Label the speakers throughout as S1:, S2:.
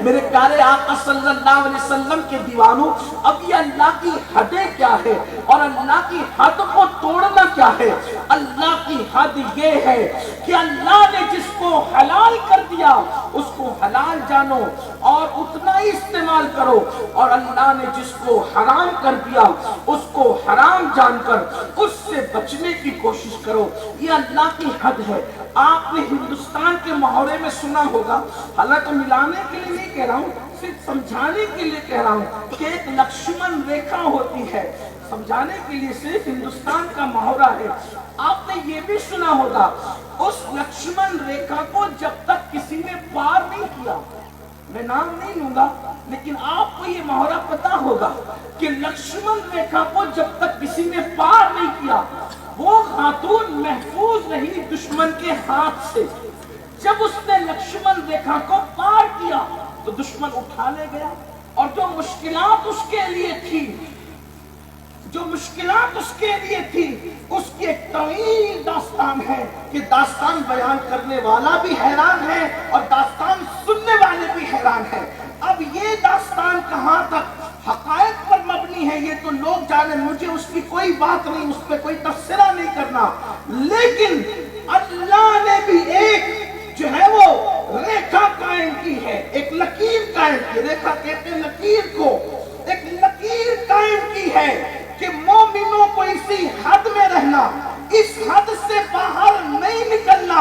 S1: میرے پیارے آقا صلی اللہ علیہ وسلم کے دیوانوں، اب یہ اللہ کی حدیں کیا ہے اور اللہ کی حد کو توڑنا کیا ہے؟ اللہ کی حد یہ ہے کہ اللہ نے جس کو حلال کر دیا اس کو حلال جانو اور اتنا ہی استعمال کرو، اور اللہ نے جس کو حرام کر دیا اس کو حرام جان کر اس سے بچنے کی کوشش کرو۔ یہ اللہ کی حد ہے۔ آپ نے ہندوستان کے محاورے میں سنا ہوگا، حالانکہ ملانے کے لیے نہیں کہہ رہا ہوں، صرف سمجھانے کے لیے کہہ رہا ہوں کہ ایک لکشمن ریکھا ہوتی ہے، سمجھانے کے لیے صرف ہندوستان کا محاورہ ہے۔ آپ نے یہ بھی سنا ہوگا اس لکشمن ریکھا کو جب تک کسی نے پار نہیں کیا، میں نام نہیں لوں گا لیکن آپ کو یہ محاورہ پتا ہوگا کہ لکشمن ریکھا کو جب تک کسی نے پار نہیں کیا وہ خاتون محفوظ رہی دشمن کے ہاتھ سے۔ جب اس نے لکشمن ریکھا کو پار کیا تو دشمن اٹھا لے گیا، اور جو مشکلات اس کے لیے تھی اس کی ایک طویل داستان ہے کہ داستان بیان کرنے والا بھی حیران ہے اور داستان سننے والے بھی حیران ہیں۔ اب یہ داستان کہاں تک حقائق پر مبنی ہے یہ تو لوگ جانے، مجھے اس کی کوئی بات نہیں، اس پہ کوئی تبصرہ نہیں کرنا، لیکن اللہ نے بھی ایک جو ہے وہ ریکھا قائم کی ہے، ایک لکیر قائم کی، ریکھا کہتے ہیں لکیر کو، ایک لکیر قائم کی ہے کہ مومنوں کو اسی حد میں رہنا، اس حد سے باہر نہیں نکلنا۔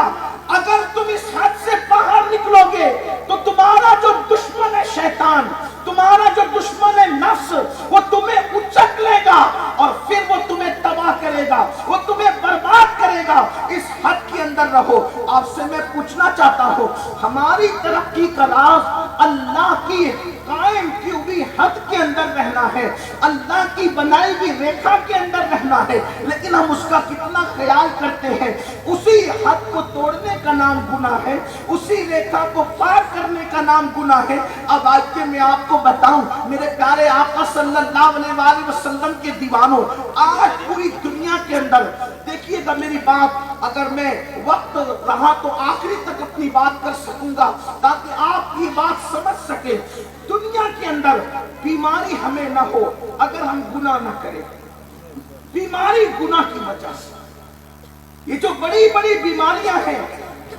S1: اگر تم اس حد سے باہر نکلو گے تو تمہارا جو دشمن ہے شیطان، تمہارا جو دشمن ہے نفس، وہ تمہیں اچک لے گا اور پھر وہ تمہیں تباہ کرے گا، وہ تمہیں برباد کرے گا۔ اس حد کے اندر رہو۔ آپ سے میں پوچھنا چاہتا ہوں، ہماری ترقی کا راز اللہ کی قائم کی ہوئی حد کے اندر رہنا ہے، اللہ کی بنائی ہوئی ریکھا کے اندر رہنا ہے، لیکن ہم اس کا کتنا خیال کرتے ہیں؟ اسی حد کو توڑنے کا نام گناہ ہے، اسی ریکھا کو پار کرنے کا نام گناہ ہے۔ اب آج کے میں آپ کو بتاؤں میرے پیارے آقا صلی اللہ علیہ وآلہ وسلم کے دیوانوں، آج پوری دنیا کے اندر دیکھیے گا میری بات، اگر میں وقت رہا تو آخری تک اپنی بات کر سکوں گا تاکہ آپ یہ بات سمجھ سکیں۔ دنیا کے اندر بیماری ہمیں نہ ہو اگر ہم گناہ نہ کریں، بیماری گناہ کی وجہ سے، یہ جو بڑی بڑی بیماریاں ہیں،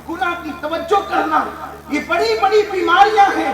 S1: گناہ کی توجہ کرنا، یہ بڑی بڑی بیماریاں ہیں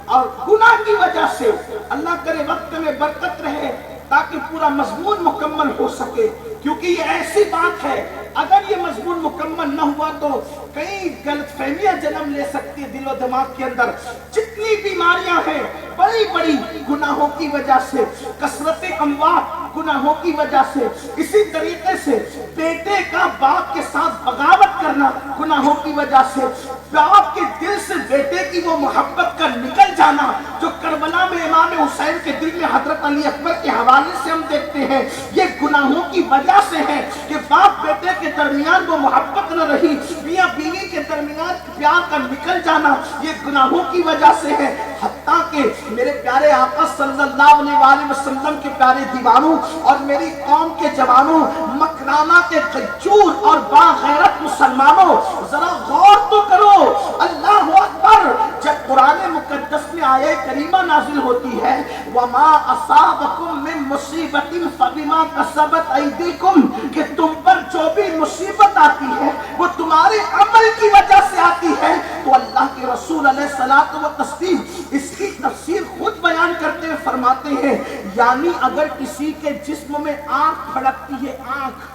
S1: اور گناہ کی وجہ سے۔ اللہ کرے وقت میں برکت رہے تاکہ پورا مضمون مکمل ہو سکے، کیونکہ یہ ایسی بات ہے اگر یہ مضمون مکمل نہ ہوا تو کئی غلط فہمیاں جنم لے سکتی دل و دماغ کے اندر۔ جتنی بیماریاں ہیں بڑی بڑی گناہوں کی وجہ سے، کثرت اموات گناہوں کی وجہ سے، اسی طریقے سے بیٹے کا باپ کے ساتھ بغاوت کرنا گناہوں کی وجہ سے، باپ کے دل سے بیٹے کی وہ محبت کا نکل جانا جو کربلا میں امام حسین کے دل میں حضرت علی اکبر کے حوالے سے ہم دیکھتے ہیں، یہ گناہوں کی وجہ سے ہے کہ باپ بیٹے کے درمیان وہ محبت نہ رہی، میاں بیوی کے درمیان پیار کا نکل جانا یہ گناہوں کی وجہ سے ہے۔ حتیٰ کہ میرے پیارے آقا صلی اللہ علیہ وآلہ وسلم کے پیارے دیوانوں اور میری قوم کے جوانوں، مکرانہ کے غجور اور باغیرت مسلمانوں، ذرا غور تو کرو۔ اللہ اکبر، جب قرآن مقدس میں آیہ کریمہ نازل ہوتی ہے وَمَا أَصَابَكُم مِّن مُّصِيبَةٍ فَبِمَا كَسَبَتْ أَيْدِيكُمْ، کہ تم پر جو بھی مصیبت آتی ہے وہ تمہارے عمل کی وجہ سے آتی ہے، تو اللہ کے رسول علیہ الصلوۃ والتسلیم اس کی تفسیر خود بیان کرتے ہوئے فرماتے ہیں، یعنی اگر کسی کے جسم میں آنکھ پھڑکتی ہے، آنکھ،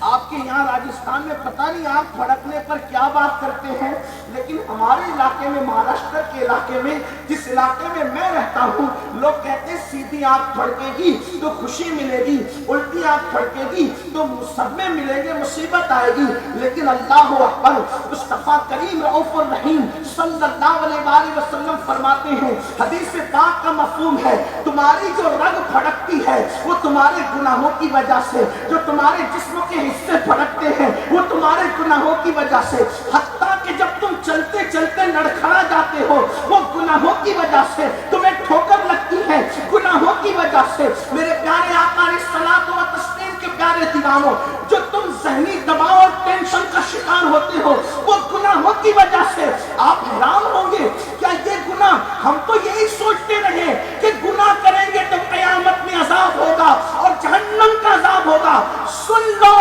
S1: آپ کے یہاں راجستھان میں پتہ نہیں آنکھ پھڑکنے پر کیا بات کرتے ہیں، لیکن ہمارے علاقے میں، مہاراشٹر کے علاقے میں، جس علاقے میں میں رہتا ہوں، لوگ کہتے ہیں سیدھی آنکھ پھڑکے گی تو خوشی ملے گی، الٹی آنکھ پھڑکے گی تو صدمے ملیں گے، مصیبت آئے گی۔ لیکن اللہ اکبر، مصطفیٰ کریم رؤوف الرحیم صلی اللہ علیہ وآلہ وسلم فرماتے ہیں، حدیث پاک کا مفہوم ہے، تمہاری جو رگ پھڑکتی ہے وہ تمہارے گناہوں کی وجہ سے، جو تمہارے جسم کے حصے پھڑکتے ہیں وہ تمہارے گناہوں کی وجہ سے، حتیٰ کہ جب تم چلتے چلتے لڑکھڑا جاتے ہو وہ گناہوں کی وجہ سے، تمہیں ٹھوکر لگتی ہے گناہوں کی وجہ سے۔ میرے پیارے آقا علیہ الصلوۃ والتسلیم کے پیارے دیوانوں، جو تم ذہنی دباؤ اور ٹینشن کا شکار ہوتے ہو وہ گناہوں کی وجہ سے۔ آپ حیران ہوں گے کیا یہ گناہ ہم تو یہی سوچتے رہے کہ گناہ کریں گے تو قیامت میں عذاب ہوگا اور جہنم کا عذاب ہوگا. سن لو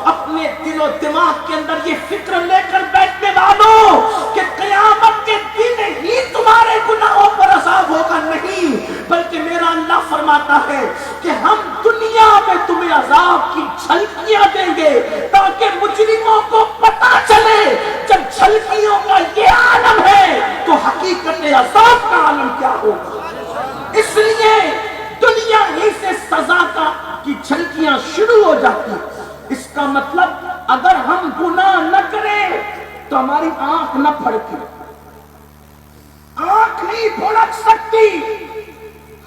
S1: اپنے دل و دماغ کے اندر یہ فکر لے کر بیٹھنے والوں کہ قیامت کے دن ہی تمہارے گناہوں پر عذاب ہوگا. نہیں، بلکہ میرا اللہ فرماتا ہے کہ ہم دنیا میں تمہیں عذاب کی جھلکیاں دیں گے تاکہ مجرموں کو پتا چلے جب جھلکیوں کا یہ عالم ہے تو حقیقت عذاب کا عالم کیا ہوگا. اس لیے دنیا ہی سے سزا کی جھلکیاں شروع ہو جاتی. اس کا مطلب اگر ہم گناہ نہ کریں تو ہماری آنکھ نہ پھڑکے، آنکھ نہیں پھڑک سکتی،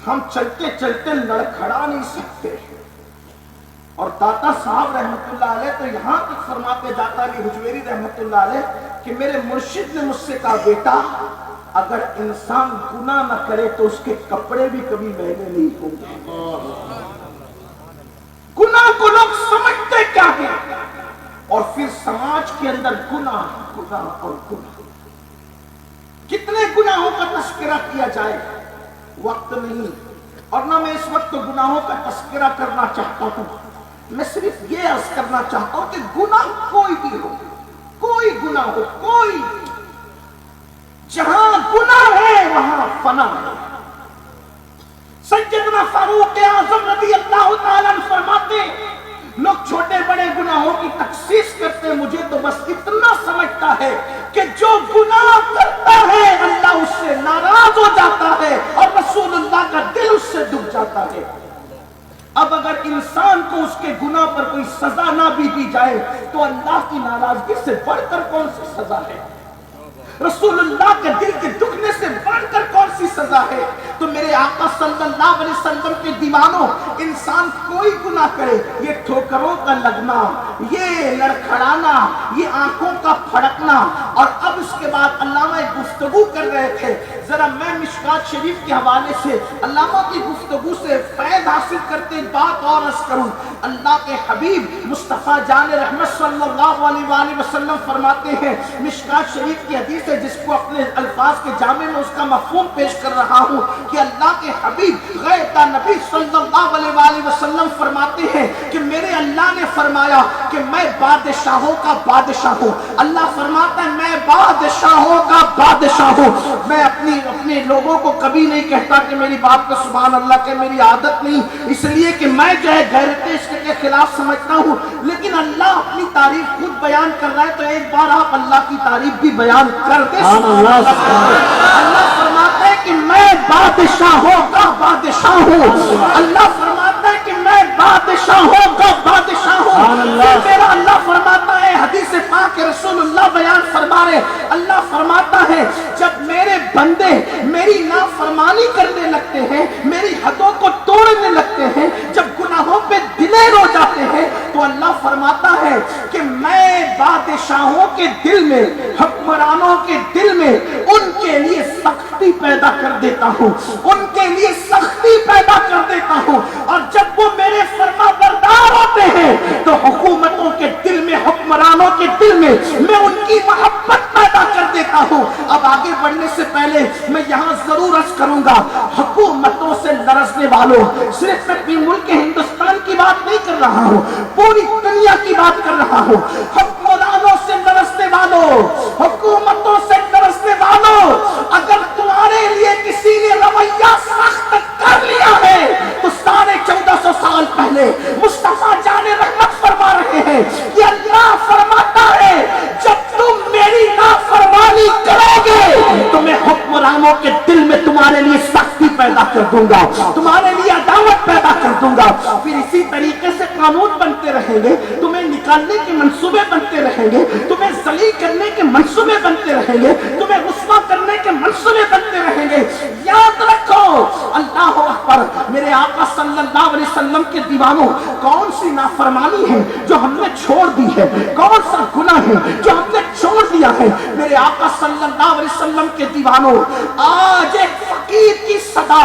S1: ہم چلتے چلتے لڑکھڑا نہیں سکتے. اور داتا صاحب رحمت اللہ علیہ تو یہاں تک فرماتے جاتا علی حجویری رحمت اللہ علیہ کہ میرے مرشد نے مجھ سے کہا بیٹا اگر انسان گناہ نہ کرے تو اس کے کپڑے بھی کبھی میلے نہیں ہوں گے. گناہ کو لوگ سمجھتے کیا ہے اور پھر سماج کے اندر گناہ گناہ اور گناہ. کتنے گناہوں کا تذکرہ کیا جائے، وقت نہیں، اور نہ میں اس وقت گناہوں کا تذکرہ کرنا چاہتا ہوں. میں صرف یہ عرض کرنا چاہتا ہوں کہ گناہ کوئی بھی ہو، کوئی گناہ ہو، کوئی، جہاں گناہ ہے وہاں فنا ہے. سیدنا فاروق اعظم رضی اللہ تعالیٰ عنہ فرماتے لوگ چھوٹے بڑے گناہوں کی تخصیص کرتے، مجھے تو بس اتنا سمجھتا ہے کہ جو گناہ کرتا ہے اللہ اس سے ناراض ہو جاتا ہے اور رسول اللہ کا دل اس سے دکھ جاتا ہے. اب اگر انسان کو اس کے گناہ پر کوئی سزا نہ بھی دی جائے تو اللہ کی ناراضگی سے بڑھ کر کون سی سزا ہے؟ رسول اللہ کے دل کے دکھنے سے بڑھ کر کون سی سزا ہے؟ تو میرے آقا صلی اللہ علیہ وسلم کے دیوانوں، انسان کوئی گناہ کرے، یہ ٹھوکروں کا لگنا، یہ لڑکھڑانا، یہ آنکھوں کا پھڑکنا. اور اب اس کے بعد علامہ گفتگو کر رہے تھے، ذرا میں مشکات شریف کے حوالے سے علامہ کی گفتگو سے فیض حاصل کرتے بات اور عرض کروں. اللہ کے حبیب مصطفیٰ جان رحمت صلی اللہ علیہ وآلہ وسلم فرماتے ہیں، مشکات شریف کی حدیث ہے جس کو اپنے الفاظ کے جامع میں اس کا مفہوم پیش کر رہا ہوں، کہ اللہ کے حبیب غیب نبی صلی اللہ علیہ وآلہ وسلم فرماتے ہیں کہ میرے اللہ نے فرمایا کہ میں بادشاہوں کا بادشاہ ہوں. اللہ فرماتا ہے میں بادشاہوں کا بادشاہ ہوں. میں اپنے لوگوں کو کبھی نہیں کہتا کہ میری بات کو سبحان اللہ کہ میری عادت نہیں، اس لیے کہ میں جو ہے غیرت عشق کے خلاف سمجھتا ہوں، لیکن اللہ اپنی تعریف خود بیان کر رہا ہے تو ایک بار آپ اللہ کی تعریف بھی بیان کر دیں. اللہ فرماتا ہے کہ میں بادشاہوں کا بادشاہ ہوں. اللہ فرماتا ہے کہ میں بادشاہوں کا بادشاہ ہوں. میرا اللہ فرماتا ہے، حدیث پاک رسول اللہ بیان فرما رہے، اللہ فرماتا ہے جب میرے بندے میری نافرمانی کرنے لگتے ہیں، میری حدوں کو توڑنے لگتے ہیں، جب گناہوں پہ دلیر ہو جاتے ہیں تو اللہ فرماتا ہے کہ میں بادشاہوں کے دل میں، حکمرانوں کے دل میں ان کے لیے سختی پیدا کر دیتا ہوں، ان کے لیے سختی پیدا کر دیتا ہوں. اور جب وہ میرے فرما بردار ہوتے ہیں تو حکومتوں کے دل میں، حکمرانوں کے دل میں ان کی محبت پیدا کر دیتا ہوں. اب آگے بڑھنے سے پہلے میں یہاں ضرور عرض کروں گا، حکومتوں سے لرزنے والوں، صرف میں ملک ہندوستان کی بات نہیں کر رہا ہوں، پوری دنیا کی بات کر رہا ہوں. حکمرانوں سے لرزنے والوں، حکومتوں سے لرزنے والوں، اگر تمہارے لیے کسی نے رویہ سخت کر لیا ہے تو 1450 سال پہلے مصطفیٰ جان رحمت فرما رہے ہیں کہ اللہ فرماتا ہے جب تم میری نافرمانی کرو گے تو میں حکمرانوں کے دل میں تمہارے لیے سختی پیدا کر دوں گا، تمہارے لیے عداوت پیدا کر دوں گا. پھر اسی طریقے سے قانون بنتے رہیں گے، تمہیں نکالنے کے منصوبے بنتے رہیں گے، تمہیں ذلیل کرنے کے منصوبے بنتے رہیں گے، تمہیں رسوا کرنے کے منصوبے بنتے رہیں گے. یاد رکھو اللہ اکبر، میرے آقا صلی اللہ علیہ وسلم کے دیوانوں، کون سی نافرمانی ہے جو ہم نے چھوڑ دی ہے، کون سا گناہ ہے جو ہم نے چھوڑ دیا ہے. میرے آقا صلی اللہ علیہ وسلم کے دیوانوں، آج ایک فقیر کی صدا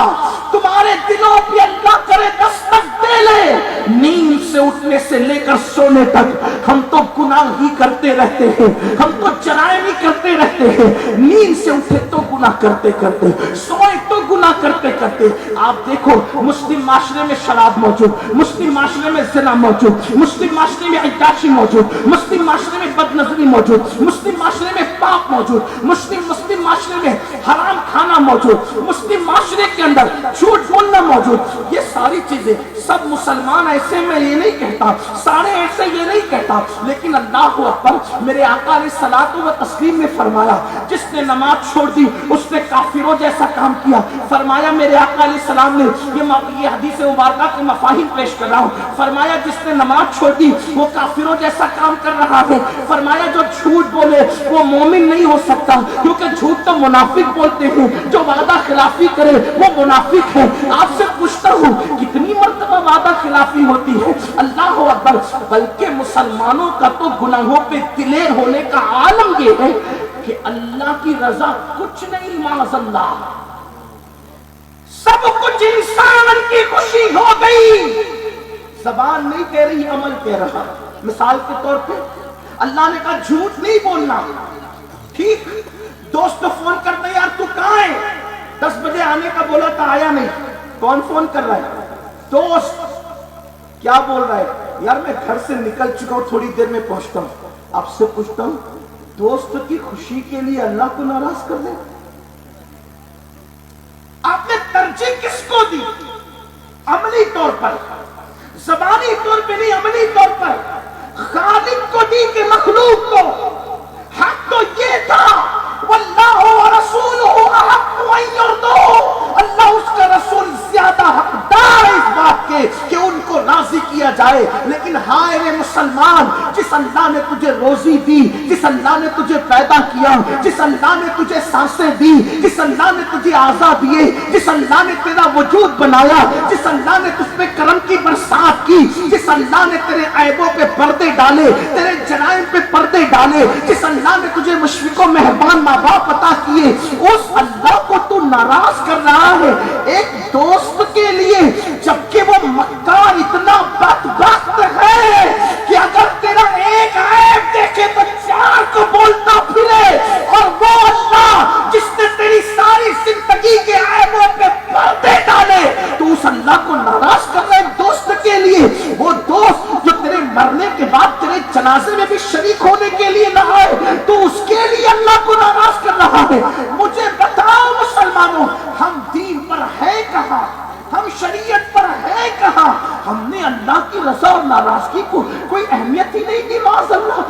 S1: تمہارے دلوں پہ اللہ کرے دستک دے لے. نیند سے اٹھنے سے لے کر سونے تک ہم تو گناہ ہی کرتے رہتے ہیں، ہم تو جرائم ہی کرتے رہتے ہیں. نیند سے اٹھے تو گناہ کرتے کرتے، سوئے گناہ کرتے کرتے آپ دیکھو مسلم معاشرے میں شراب موجود، مسلم معاشرے میں زنا موجود، مسلم معاشرے میں عیاشی موجود، مسلم معاشرے میں بد نظری موجود، مسلم معاشرے میں پاپ موجود، مسلم معاشرے میں حرام کھانا موجود، مسلم معاشرے کے اندر جھوٹ بولنا موجود. یہ ساری چیزیں سب مسلمان ایسے میں یہ نہیں کہتا، سارے ایسے یہ نہیں کہتا، لیکن اللہ اکبر میرے آقا علیہ الصلوۃ والتسلیم نے فرمایا جس نے نماز چھوڑ دی اس نے کافروں جیسا کام کیا. فرمایا میرے آقا علیہ السلام نے یہ حدیث مبارکہ کے مفاہیم پیش کر رہا ہوں. فرمایا جس نے نماز چھوڑ دی وہ کافروں جیسا کام کر رہا ہے. فرمایا جو جھوٹ بولے وہ مومن نہیں ہو سکتا، کیونکہ جھوٹ تو منافق بولتے ہیں، جو وعدہ خلافی کرے وہ منافق ہے. آپ سے پوچھتا ہوں کتنی مرتبہ وعدہ خلافی ہوتی ہے؟ اللہ اکبر. بلکہ مسلمانوں کا تو گناہوں پہ دلیر ہونے کا عالم یہ ہے کہ اللہ کی رضا کچھ نہیں، معاذ اللہ سب کچھ انسان کی خوشی ہو گئی. زبان نہیں کہہ رہی، عمل کہہ رہا. مثال کے طور پہ اللہ نے کہا جھوٹ نہیں بولنا. ٹھیک، دوست فون کرتا ہے، یار تو کہاں ہے؟ 10 بجے آنے کا بولا تھا، آیا نہیں. کون فون کر رہا ہے؟ دوست. کیا بول رہا ہے؟ یار میں گھر سے نکل چکا ہوں، تھوڑی دیر میں پہنچتا ہوں. آپ سے پوچھتا ہوں دوست کی خوشی کے لیے اللہ کو ناراض کر دیں؟ آپ نے ترجیح کس کو دی؟ عملی طور پر، زبانی طور پہ نہیں، عملی طور پر خالق کو دی کہ مخلوق کو؟ حق تو یہ تھا واللہ ورسولہ احق ان یرضوہ، اللہ اس کا رسول زیادہ حقدار ہے اس بات کے کہ ان کو راضی کیا جائے. لیکن ہائے رے مسلمان، جس اللہ نے تجھے روزی دی، جس اللہ نے تجھے پیدا کیا، جس اللہ نے تجھے سانسیں دی، جس اللہ نے تجھے اعضاء دیے، جس اللہ نے تیرا وجود بنایا، جس اللہ نے تجھ پہ کرم کی برسات کی، جس اللہ نے تیرے عیبوں پہ پردے ڈالے، تیرے جرائم پہ پردے ڈالے، جس اللہ نے تجھے مشفق و مہربان ماں باپ عطا کیے، اس اللہ کو تو ناراض کر رہا ہے ایک دوست کے لیے، جبکہ وہ مکار اتنا بدبخت ہے کہ اگر تیرا ایک عیب دیکھے تو 4 کو بولتا پھرے. اور وہ اللہ جس نے تیری ساری زندگی کے عیبوں پہ پردے ڈالے، تو اس اللہ کو ناراض کر رہا ہے ایک دوست کے لیے. وہ دوست جو تیرے مرنے کے بعد تیرے جنازے میں بھی شریک ہونے کے لیے نہ آئے، تو اس کے لیے اللہ کو ناراض کر رہا ہے. مجھے بتاؤ مسلمانوں، ہم دین پر ہے کہاں؟ ہم شریعت پر ہے کہاں؟ ہم نے اللہ کی رضا اور ناراضگی کو کوئی اہمیت ہی نہیں دی. معاذ اللہ